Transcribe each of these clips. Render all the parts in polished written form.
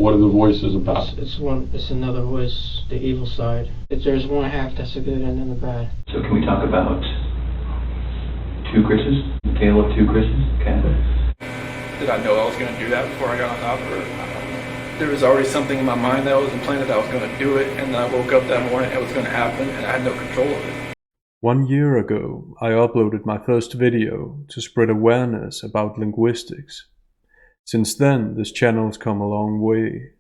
What are the voices about? It's another voice, the evil side. There's one half that's the good and then the bad. So can we talk about two Chris's? The tale of two Chris's? Okay. Did I know I was going to do that before I got on top of it? There was already something in my mind that was implanted that I was going to do it, and I woke up that morning and it was going to happen, and I had no control of it. 1 year ago, I uploaded my first video to spread awareness about linguistics. Since then, this channel has come a long way.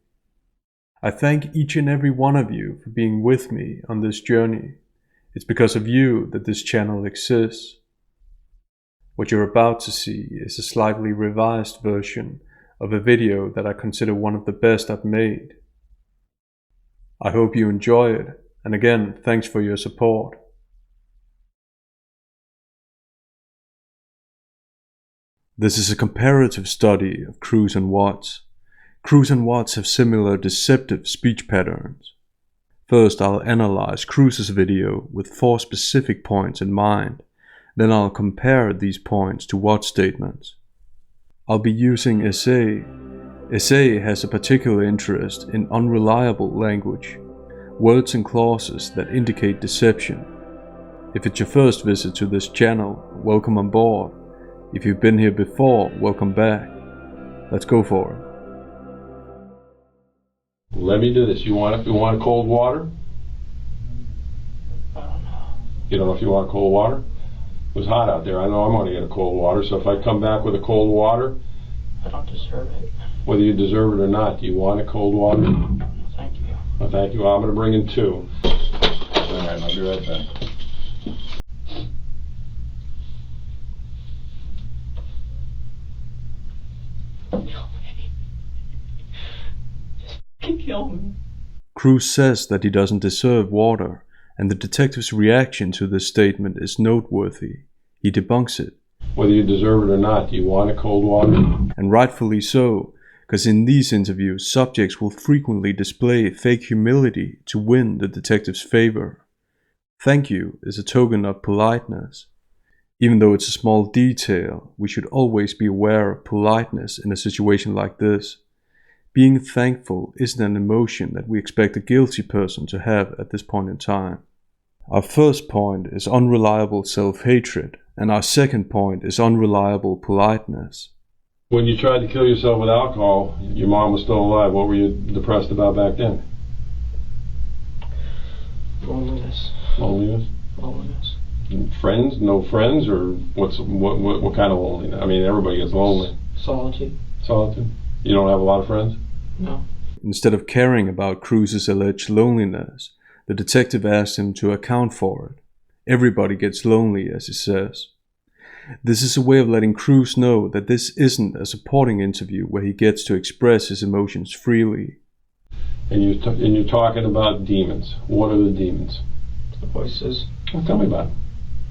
I thank each and every one of you for being with me on this journey. It's because of you that this channel exists. What you're about to see is a slightly revised version of a video that I consider one of the best I've made. I hope you enjoy it, and again, thanks for your support. This is a comparative study of Cruz and Watts. Cruz and Watts have similar deceptive speech patterns. First, I'll analyze Cruz's video with 4 specific points in mind. Then I'll compare these points to Watts' statements. I'll be using essay. Essay has a particular interest in unreliable language, words and clauses that indicate deception. If it's your first visit to this channel, welcome on board. If you've been here before, welcome back. Let's go for it. Let me do this. You want cold water? I don't know. You don't know if you want cold water? It was hot out there. I know I'm going to get a cold water, so if I come back with a cold water, I don't deserve it. whether you deserve it or not, do you want a cold water? Thank you. Well, thank you. I'm going to bring in 2. All right, I'll be right back. Kill me. Cruz says that he doesn't deserve water, and the detective's reaction to this statement is noteworthy. He debunks it. Whether you deserve it or not, do you want a cold water? And rightfully so, because in these interviews, subjects will frequently display fake humility to win the detective's favor. Thank you is a token of politeness. Even though it's a small detail, we should always be aware of politeness in a situation like this. Being thankful isn't an emotion that we expect a guilty person to have at this point in time. Our first point is unreliable self-hatred, and our second point is unreliable politeness. When you tried to kill yourself with alcohol, your mom was still alive. What were you depressed about back then? Loneliness. Loneliness? Loneliness. Friends? No friends? Or what kind of loneliness? I mean, everybody gets lonely. Solitude. Solitude? You don't have a lot of friends? No. Instead of caring about Cruz's alleged loneliness, the detective asks him to account for it. Everybody gets lonely, as he says. This is a way of letting Cruz know that this isn't a supporting interview where he gets to express his emotions freely. And you're talking about demons. What are the demons? The voices. Well, tell me about it.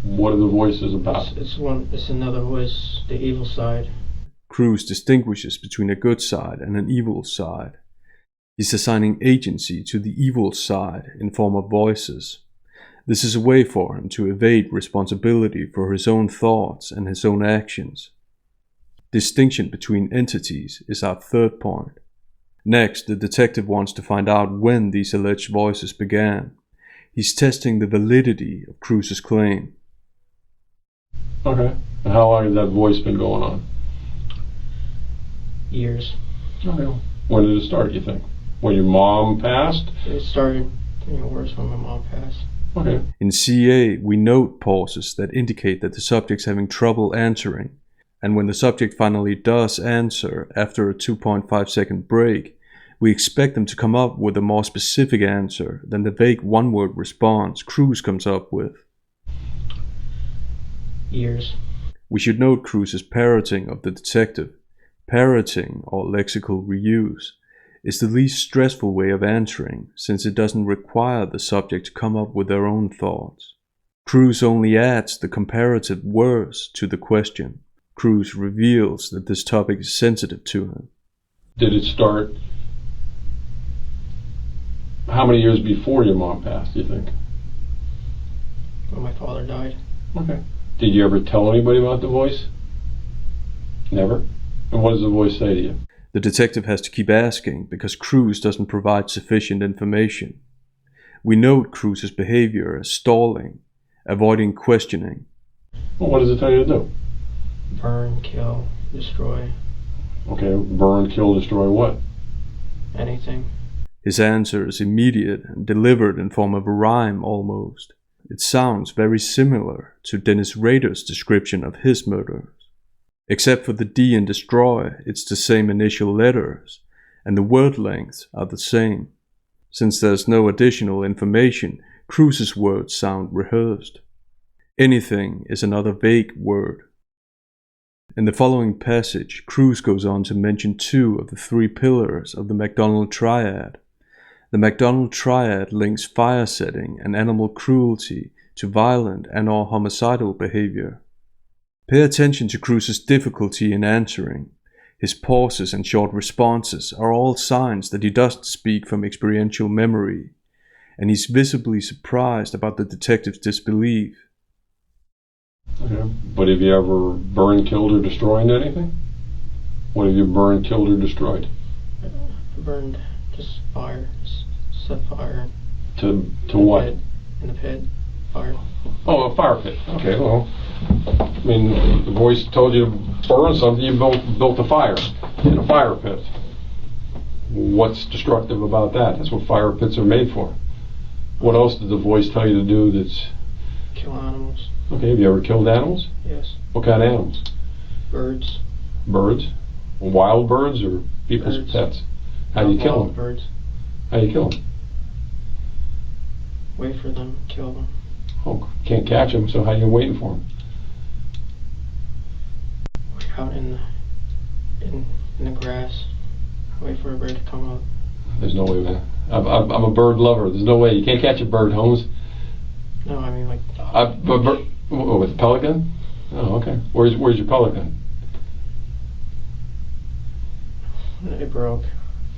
What are the voices about? It's another voice, the evil side. Cruz distinguishes between a good side and an evil side. He's assigning agency to the evil side in form of voices. This is a way for him to evade responsibility for his own thoughts and his own actions. Distinction between entities is our third point. Next, the detective wants to find out when these alleged voices began. He's testing the validity of Cruz's claim. Okay. And how long has that voice been going on? Years. Okay. When did it start, you think? When your mom passed? It started getting worse when my mom passed. Okay. In CA, we note pauses that indicate that the subject's having trouble answering, and when the subject finally does answer after a 2.5 second break, we expect them to come up with a more specific answer than the vague one-word response Cruz comes up with. Years. We should note Cruz's parroting of the detective. Parroting, or lexical reuse, is the least stressful way of answering, since it doesn't require the subject to come up with their own thoughts. Cruz only adds the comparative words to the question. Cruz reveals that this topic is sensitive to him. Did it start how many years before your mom passed, do you think? When my father died. Okay. Did you ever tell anybody about the voice? Never? And what does the voice say to you? The detective has to keep asking because Cruz doesn't provide sufficient information. We note Cruz's behavior as stalling, avoiding questioning. Well, what does it tell you to do? Burn, kill, destroy, Okay, burn, kill, destroy what? anything. His answer is immediate and delivered in form of a rhyme almost. It sounds very similar to Dennis Rader's description of his murders. Except for the D in destroy, it's the same initial letters, and the word lengths are the same. Since there's no additional information, Cruz's words sound rehearsed. Anything is another vague word. In the following passage, Cruz goes on to mention 2 of the 3 pillars of the McDonald Triad. The McDonald Triad links fire setting and animal cruelty to violent and/or homicidal behavior. Pay attention to Cruz's difficulty in answering. His pauses and short responses are all signs that he doesn't speak from experiential memory, and he's visibly surprised about the detective's disbelief. Okay, but have you ever burned, killed, or destroyed anything? What have you burned, killed, or destroyed? Burned, just fire, set fire. To what? In the pit, fire. Oh, a fire pit. Okay, well, I mean, the voice told you to burn something, you built a fire in a fire pit. What's destructive about that? That's what fire pits are made for. What else did the voice tell you to do that's... Kill animals. Okay, have you ever killed animals? Yes. What kind of animals? Birds. Birds? Wild birds or people's Birds. pets? How do you kill them? Birds. How do you kill them? Wait for them, kill them. Oh, can't catch them, so how are you waiting for them? Out in the grass. Wait for a bird to come up. There's no way, man. I'm a bird lover. There's no way. You can't catch a bird, Holmes. No, I mean like. With a pellet gun? Oh, okay. Where's your pellet gun? It broke.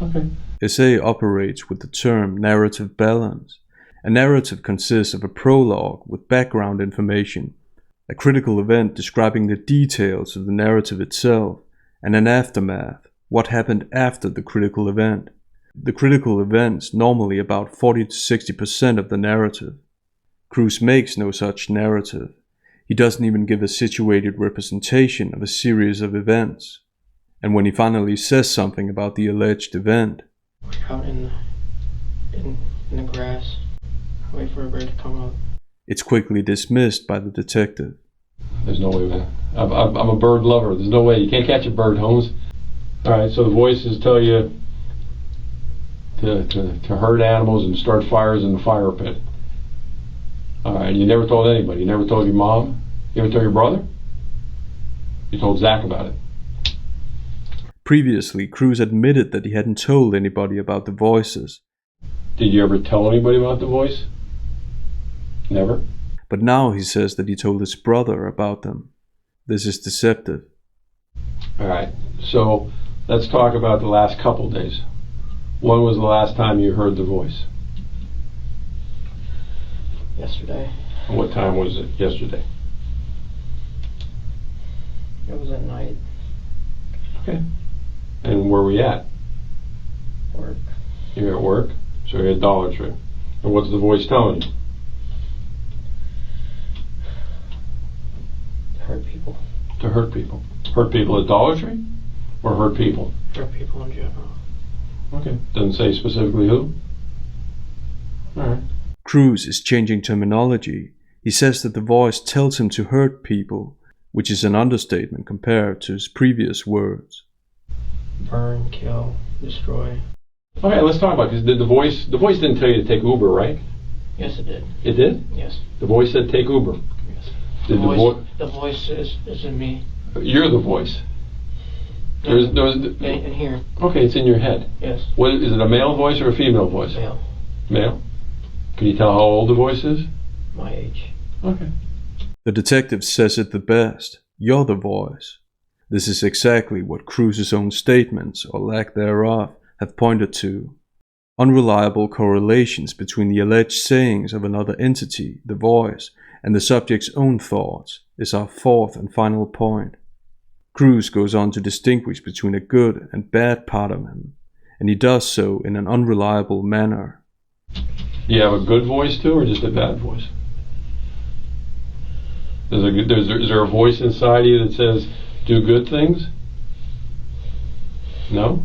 Okay. Essay operates with the term narrative balance. A narrative consists of a prologue with background information, a critical event describing the details of the narrative itself, and an aftermath, what happened after the critical event. The critical event's normally about 40 to 60% of the narrative. Cruz makes no such narrative. He doesn't even give a situated representation of a series of events. And when he finally says something about the alleged event, out in the grass. Wait for a bird to come up. it's quickly dismissed by the detective. There's no way, man. I'm a bird lover. There's no way. You can't catch a bird, Holmes. All right, so the voices tell you to hurt animals and start fires in the fire pit. All right, you never told anybody. You never told your mom. You ever told your brother? You told Zach about it. Previously, Cruz admitted that he hadn't told anybody about the voices, Did you ever tell anybody about the voice? Never? but now he says that he told his brother about them. This is deceptive. All right, so let's talk about the last couple days. When was the last time you heard the voice? Yesterday. And what time was it yesterday? It was at night. Okay. And where were we at? Work. You're at work, so you're at Dollar Tree. And what's the voice telling you? Hurt people. To hurt people. Hurt people at Dollar Tree? Or hurt people? Hurt people in general. Okay. Doesn't say specifically who? Alright. Cruz is changing terminology. He says that the voice tells him to hurt people, which is an understatement compared to his previous words. Burn, kill, destroy. Okay, let's talk about this. Did the voice didn't tell you to take Uber, right? Yes, it did. It did? Yes. The voice said take Uber. Yes. Did The voice is in me. You're the voice. There's In here. okay, it's in your head. Yes. What is it, a male voice or a female voice? Male. Male? Can you tell how old the voice is? My age. Okay. The detective says it the best. You're the voice. This is exactly what Cruz's own statements, or lack thereof, have pointed to. Unreliable correlations between the alleged sayings of another entity, the voice, and the subject's own thoughts is our fourth and final point. Cruz goes on to distinguish between a good and bad part of him, and he does so in an unreliable manner. Do you have a good voice too, or just a bad voice? Is there a voice inside you that says, do good things? No?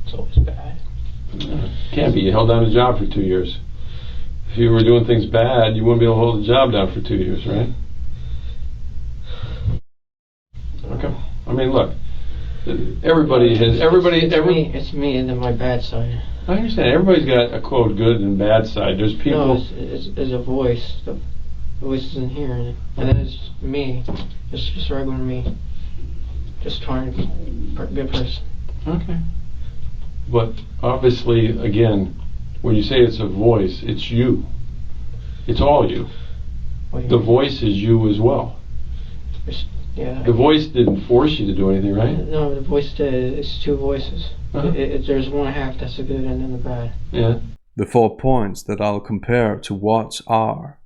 It's always bad. Can't be. You held down a job for 2 years. If you were doing things bad, you wouldn't be able to hold the job down for 2 years, right? Okay. I mean, look. It's me and then my bad side. I understand. Everybody's got a quote good and bad side. There's people. No, it's a voice. The voice isn't here, and then it's me. It's just regular me. Just trying to be a good person. Okay. But obviously, again, when you say it's a voice, it's you. It's all you. The voice is you as well. Yeah. The voice didn't force you to do anything, right? No, the voice did. It's two voices. Uh-huh. There's one half that's the good and then the bad. Yeah. The 4 points that I'll compare to Watts are: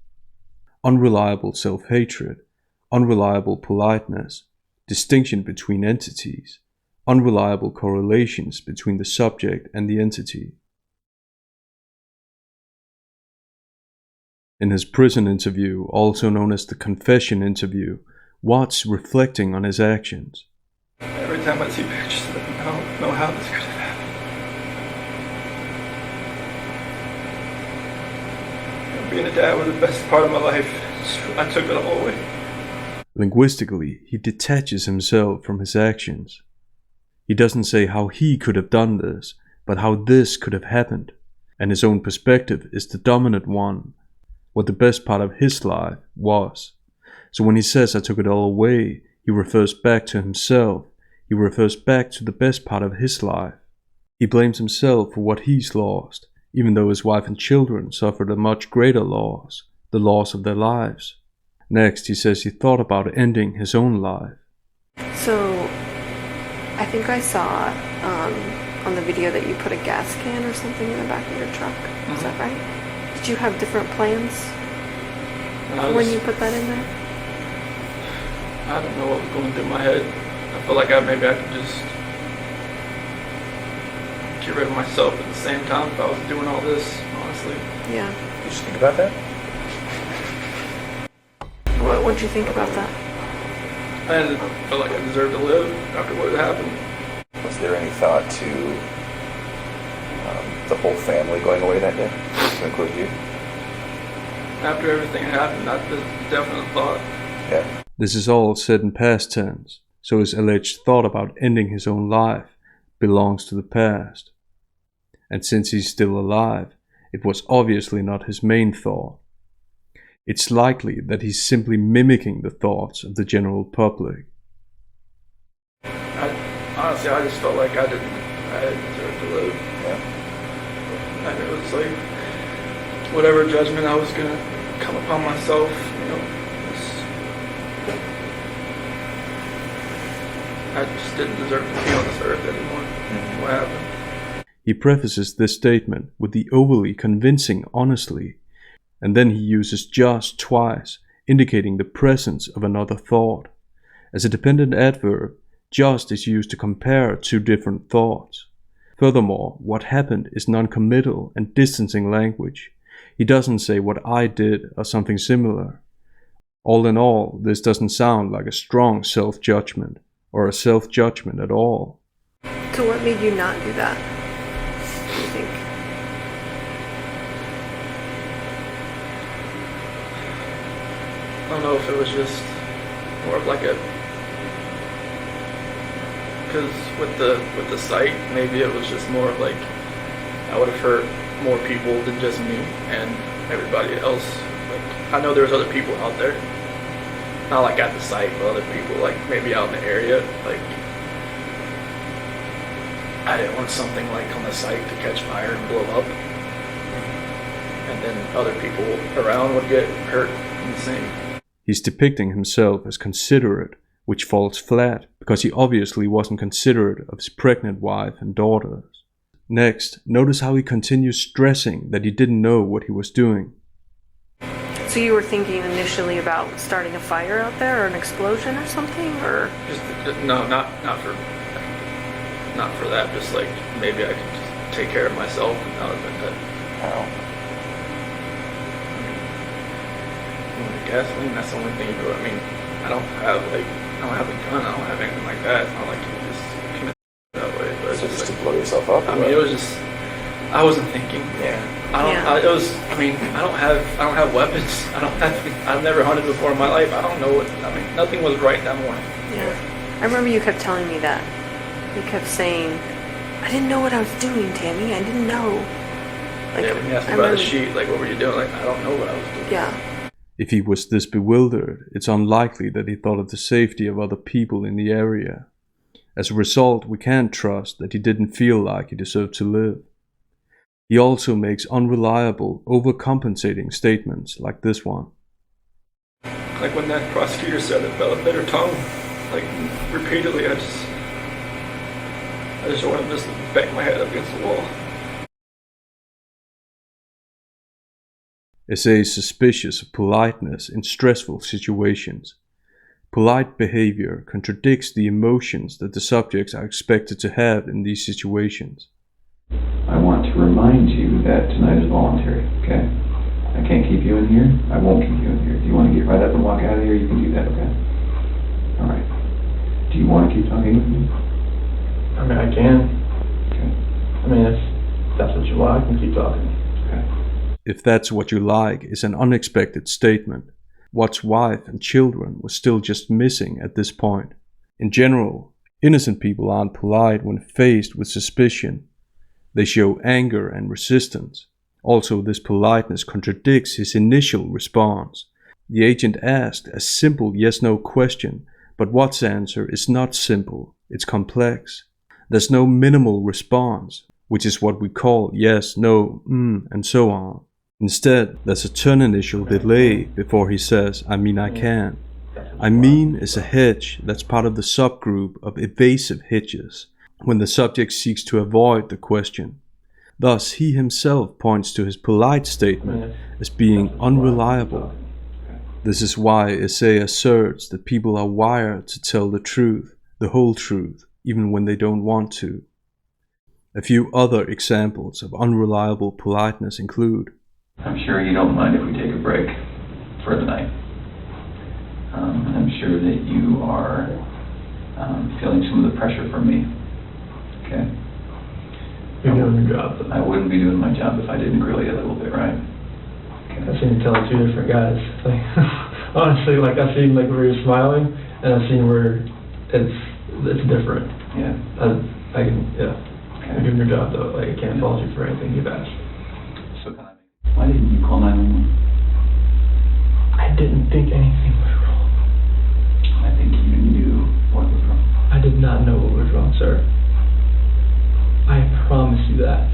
unreliable self-hatred, unreliable politeness, distinction between entities, unreliable correlations between the subject and the entity. In his prison interview, also known as the confession interview, Watts reflecting on his actions. Every time I see pictures of him, I don't know how this could have happened. Being a dad was the best part of my life. I took it all away. Linguistically, he detaches himself from his actions. He doesn't say how he could have done this, but how this could have happened. And his own perspective is the dominant one, what the best part of his life was. So when he says I took it all away, he refers back to himself. He refers back to the best part of his life. He blames himself for what he's lost, even though his wife and children suffered a much greater loss, the loss of their lives. Next, he says he thought about ending his own life. So, I think I saw on the video that you put a gas can or something in the back of your truck. Mm-hmm. Is that right? Did you have different plans when you put that in there? I don't know what was going through my head. I felt like maybe I could just get rid of myself at the same time if I was doing all this, honestly. Yeah. Did you just think about that? What did you think about that? I felt like I deserved to live after what had happened. Was there any thought to the whole family going away that day, to include you? After everything happened, that was a definite thought. Yeah. This is all said in past tense, so his alleged thought about ending his own life belongs to the past. And since he's still alive, it was obviously not his main thought. It's likely that he's simply mimicking the thoughts of the general public. Honestly, I just felt like I deserved to live. Yeah. And it was like, whatever judgment I was going to come upon myself, I just didn't deserve to be on this earth anymore. Mm-hmm. What happened? He prefaces this statement with the overly convincing honestly, and then he uses just twice, indicating the presence of another thought. As a dependent adverb, just is used to compare two different thoughts. Furthermore, what happened is non-committal and distancing language. He doesn't say what I did or something similar. All in all, this doesn't sound like a strong self-judgment, or a self-judgment at all. So what made you not do that, do you think? I don't know if it was just more of like because with the site, maybe it was just more of like, I would have hurt more people than just me and everybody else. Like, I know there's other people out there, not like at the site, but other people like maybe out in the area. Like, I didn't want something like on the site to catch fire and blow up, and then other people around would get hurt in the same. He's depicting himself as considerate, which falls flat because he obviously wasn't considerate of his pregnant wife and daughters. Next, notice how he continues stressing that he didn't know what he was doing. So you were thinking initially about starting a fire out there or an explosion or something, or? Just no, not for that. Just like maybe I could just take care of myself and not have been dead. Wow. Gasoline, that's the only thing you do. I mean, I don't have a gun, I don't have anything like that. It's not like you just commit that way. But it's So just just like, to blow yourself up? I mean, it was just, I wasn't thinking. Yeah. I don't, Yeah. I don't have weapons. I've never hunted before in my life. I don't know nothing was right that morning. Yeah. I remember you kept telling me that. You kept saying, I didn't know what I was doing, Tammy. I didn't know. Like, Yeah, when you asked me I about the remember- sheet, like, what were you doing? Like, I don't know what I was doing. Yeah. If he was this bewildered, it's unlikely that he thought of the safety of other people in the area. As a result, we can't trust that he didn't feel like he deserved to live. He also makes unreliable, overcompensating statements like this one. Like when that prosecutor said about a bitter tongue, like repeatedly, I just wanted to just bang my head up against the wall. SA is suspicious of politeness in stressful situations. Polite behavior contradicts the emotions that the subjects are expected to have in these situations. I want to remind you that tonight is voluntary, okay? I can't keep you in here. I won't keep you in here. If you want to get right up and walk out of here, you can do that, okay? All right. Do you want to keep talking with me? I mean, I can. Okay. I mean, if that's what you want, I can keep talking. Okay. If that's what you like is an unexpected statement. Watt's wife and children were still just missing at this point. In general, innocent people aren't polite when faced with suspicion. They show anger and resistance. Also, this politeness contradicts his initial response. The agent asked a simple yes-no question, but Watt's answer is not simple, it's complex. There's no minimal response, which is what we call yes, no, and so on. Instead, there's a turn initial delay before he says, I mean I can. I mean is a hedge that's part of the subgroup of evasive hedges, when the subject seeks to avoid the question. Thus, he himself points to his polite statement as being unreliable. This is why SA asserts that people are wired to tell the truth, the whole truth, even when they don't want to. A few other examples of unreliable politeness include: I'm sure you don't mind if we take a break for the night. I'm sure that you are feeling some of the pressure from me. Okay? You're doing your job. I wouldn't be doing my job if I didn't grill you a little bit, right? I seen you telling two different guys. Like, honestly, like I seen like where you're smiling, and I seen where it's different. Yeah. I can, yeah. Okay. You're doing your job though. Like I can't fault you for anything you've asked. So why didn't you call 911? I didn't think anything was wrong. I think you knew what was wrong. I did not know what was wrong, sir. I promise you that.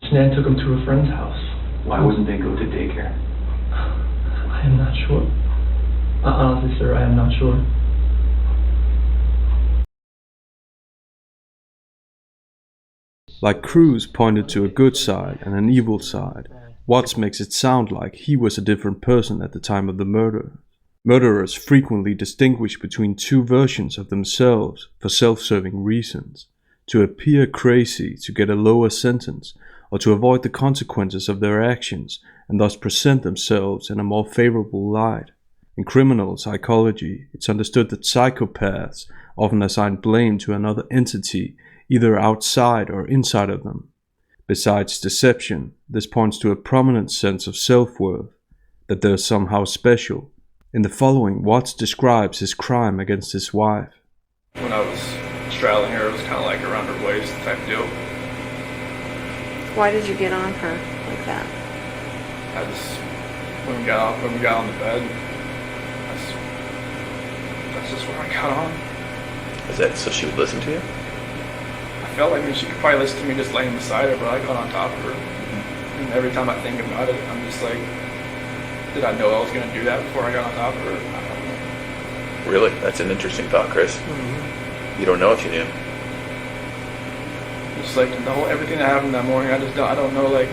Snan took him to a friend's house. Why wouldn't they go to daycare? I am not sure. Honestly, sir, I am not sure. Like Cruz pointed to a good side and an evil side, Watts makes it sound like he was a different person at the time of the murder. Murderers frequently distinguish between two versions of themselves for self-serving reasons: to appear crazy to get a lower sentence, or to avoid the consequences of their actions and thus present themselves in a more favorable light. In criminal psychology, it's understood that psychopaths often assign blame to another entity, either outside or inside of them. Besides deception, this points to a prominent sense of self-worth, that they're somehow special. In the following, Watts describes his crime against his wife. When I was straddling her, it was kind of like around her waist type deal. Why did you get on her like that? I just, when we got on the bed, that's just when I got on. Is that so she would listen to you? I felt like she could probably listen to me just laying beside her, but I got on top of her. And every time I think about it, I'm just like, did I know I was going to do that before I got on top of her? I don't know. Really? That's an interesting thought, Chris. You don't know if you knew. Just like everything that happened that morning, I don't know, like,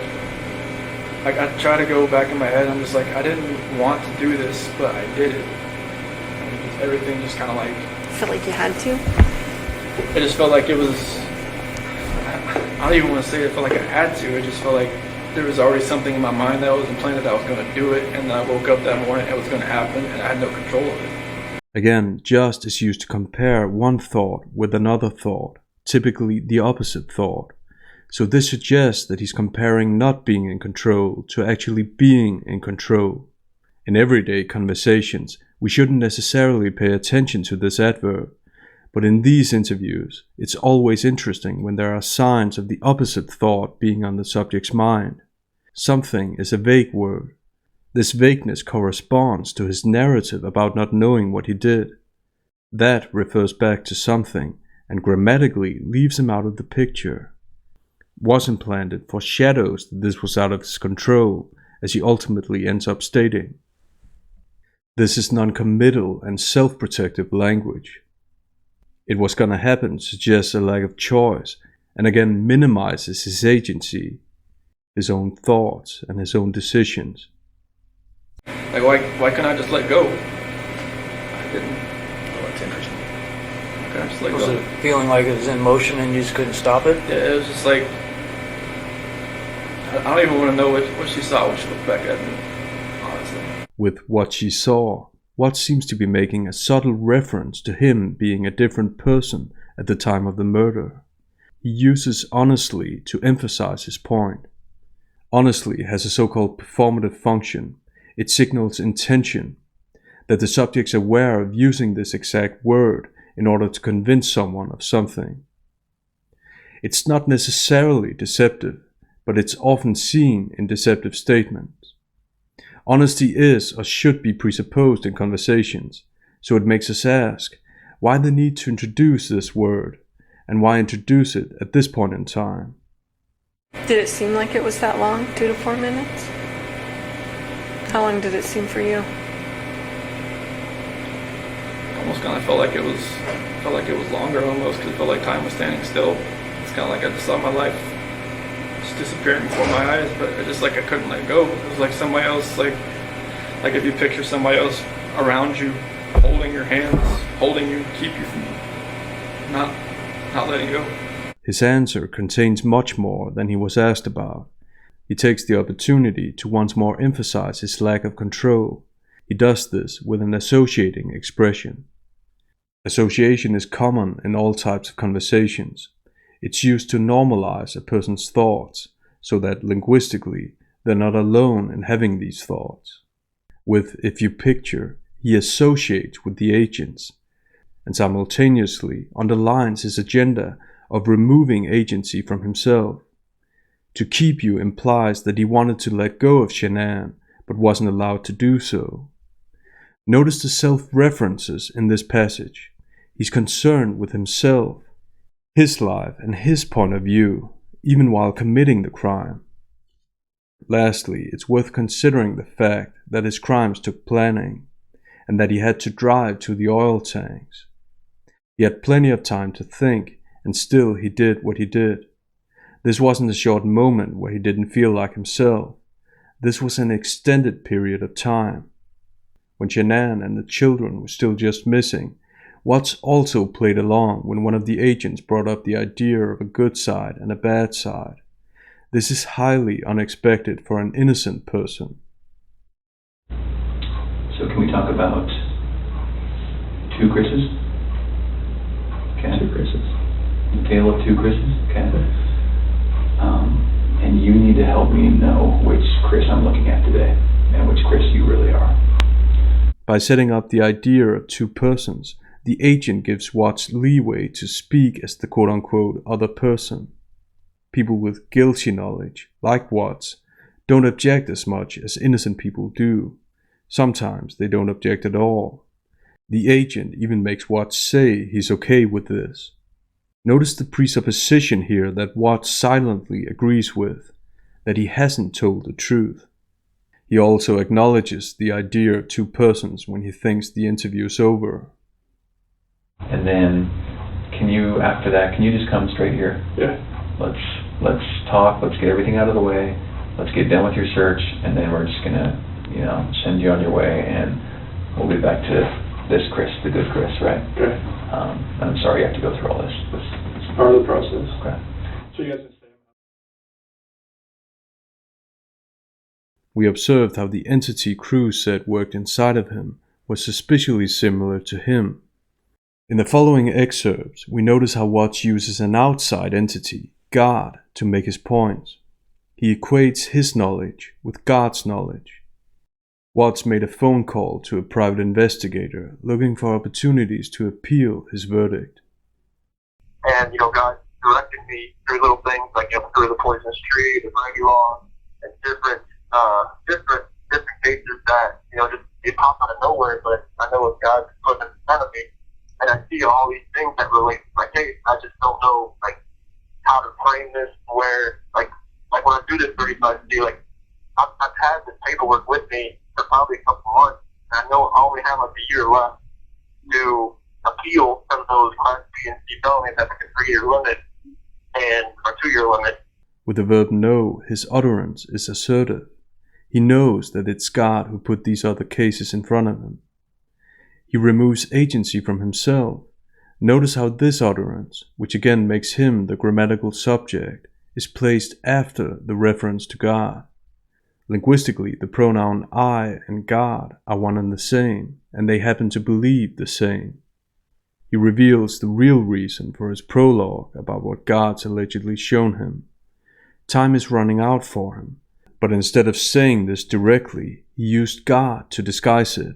like I try to go back in my head. I'm just like, I didn't want to do this, but I did it. And just, everything just kind of like. Felt like you had to? It just felt like it was. I don't even want to say it felt like I had to. It just felt like there was already something in my mind that I was implanted that I was going to do it, and I woke up that morning and it was going to happen, and I had no control of it. Again, just is used to compare one thought with another thought, typically the opposite thought. So this suggests that he's comparing not being in control to actually being in control. In everyday conversations, we shouldn't necessarily pay attention to this adverb, but in these interviews, it's always interesting when there are signs of the opposite thought being on the subject's mind. Something is a vague word. This vagueness corresponds to his narrative about not knowing what he did. That refers back to something and grammatically leaves him out of the picture. Was implanted foreshadows that this was out of his control, as he ultimately ends up stating. This is non-committal and self-protective language. It was gonna happen suggests a lack of choice, and again minimizes his agency, his own thoughts and his own decisions. Like, why can't I just let go? I didn't. Oh, that's interesting. Why can't I just let Was go? it feeling like it was in motion and you just couldn't stop it? Yeah, it was just like, I don't even want to know what she saw when she looked back at me, honestly. With what she saw, Watts seems to be making a subtle reference to him being a different person at the time of the murder. He uses honestly to emphasize his point. Honestly has a so-called performative function. It signals intention, that the subject's aware of using this exact word in order to convince someone of something. It's not necessarily deceptive, but it's often seen in deceptive statements. Honesty is or should be presupposed in conversations, so it makes us ask, why the need to introduce this word, and why introduce it at this point in time? Did it seem like it was that long? 2 to 4 minutes? How long did it seem for you? Almost kind of felt like it was longer almost, because it felt like time was standing still. It's kind of like I just saw my life just disappearing before my eyes, but it just like I couldn't let go. It was like somebody else, like if you picture somebody else around you, holding your hands, holding you, keep you from not letting go. His answer contains much more than he was asked about. He takes the opportunity to once more emphasize his lack of control. He does this with an associating expression. Association is common in all types of conversations. It's used to normalize a person's thoughts, so that linguistically they're not alone in having these thoughts. With if you picture, he associates with the agents, and simultaneously underlines his agenda of removing agency from himself. To keep you implies that he wanted to let go of Shanann, but wasn't allowed to do so. Notice the self-references in this passage. He's concerned with himself, his life and his point of view, even while committing the crime. Lastly, it's worth considering the fact that his crimes took planning, and that he had to drive to the oil tanks. He had plenty of time to think, and still he did what he did. This wasn't a short moment where he didn't feel like himself. This was an extended period of time. When Shanann and the children were still just missing, Watts also played along when one of the agents brought up the idea of a good side and a bad side. This is highly unexpected for an innocent person. So can we talk about 2 Chris's? Okay. 2 Chris's. A tale of 2 Chris's? Okay. And you need to help me know which Chris I'm looking at today, and which Chris you really are. By setting up the idea of 2 persons, the agent gives Watts leeway to speak as the quote-unquote other person. People with guilty knowledge, like Watts, don't object as much as innocent people do. Sometimes they don't object at all. The agent even makes Watts say he's okay with this. Notice the presupposition here that Watts silently agrees with, that he hasn't told the truth. He also acknowledges the idea of 2 persons when he thinks the interview's over. And then, after that, can you just come straight here? Yeah. Let's talk, let's get everything out of the way. let's get done with your search, and then we're just gonna, send you on your way, and we'll be back to this Chris, the good Chris, right? Okay. And I'm sorry you have to go through all this. It's part of the process. Okay. So you guys can stay. We observed how the entity Cruz said worked inside of him was suspiciously similar to him. In the following excerpts, we notice how Watts uses an outside entity, God, to make his points. He equates his knowledge with God's knowledge. Watts made a phone call to a private investigator looking for opportunities to appeal his verdict. And, God directed me through little things like, through the poisonous tree, the Brady law, and different cases that, just it popped out of nowhere, but I know what God put in front of me. And I see all these things that relate to my case. I just don't know, how to frame this where, when I do this 35C, I've had this paperwork with me for probably a couple months, and I know I only have a year left to appeal from those Class B and C felonies at a 3-year limit and a 2-year limit. With the verb know, his utterance is assertive. He knows that it's God who put these other cases in front of him. He removes agency from himself. Notice how this utterance, which again makes him the grammatical subject, is placed after the reference to God. Linguistically, the pronoun I and God are one and the same, and they happen to believe the same. He reveals the real reason for his prologue about what God's allegedly shown him. Time is running out for him, but instead of saying this directly, he used God to disguise it.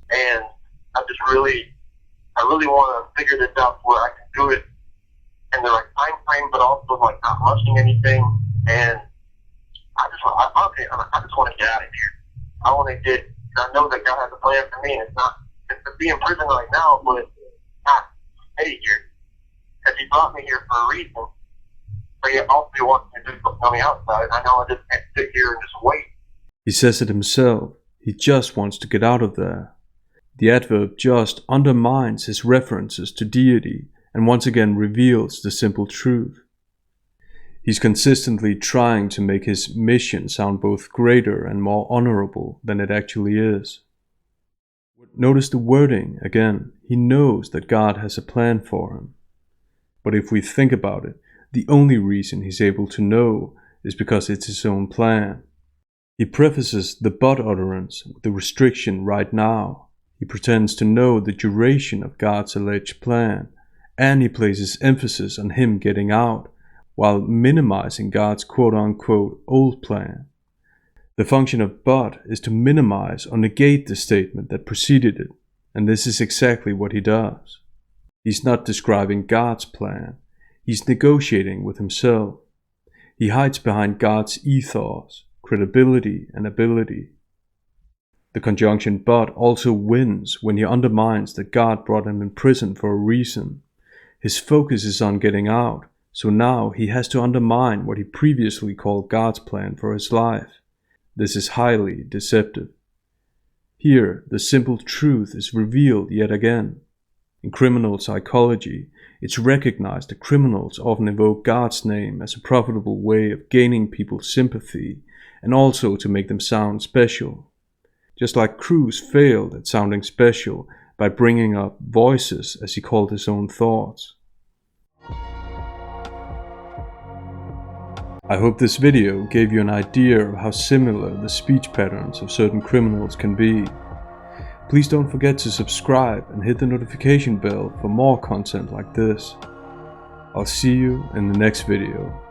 And I really want to figure this out where I can do it in the right time frame, but also not rushing anything. And I just want to get out of here. I know that God has a plan for me, and it's to be in prison right now, but it's not stay here. Because He brought me here for a reason. But He also wants me to do something on the outside. I know I just can't sit here and just wait. He says it himself. He just wants to get out of there. The adverb just undermines his references to deity and once again reveals the simple truth. He's consistently trying to make his mission sound both greater and more honorable than it actually is. Notice the wording again. He knows that God has a plan for him. But if we think about it, the only reason he's able to know is because it's his own plan. He prefaces the but utterance with the restriction right now. He pretends to know the duration of God's alleged plan, and he places emphasis on him getting out, while minimizing God's quote-unquote old plan. The function of but is to minimize or negate the statement that preceded it, and this is exactly what he does. He's not describing God's plan. He's negotiating with himself. He hides behind God's ethos, credibility, and ability. The conjunction but also wins when he undermines that God brought him in prison for a reason. His focus is on getting out, so now he has to undermine what he previously called God's plan for his life. This is highly deceptive. Here, the simple truth is revealed yet again. In criminal psychology, it's recognized that criminals often invoke God's name as a profitable way of gaining people's sympathy and also to make them sound special. Just like Cruz failed at sounding special by bringing up voices as he called his own thoughts. I hope this video gave you an idea of how similar the speech patterns of certain criminals can be. Please don't forget to subscribe and hit the notification bell for more content like this. I'll see you in the next video.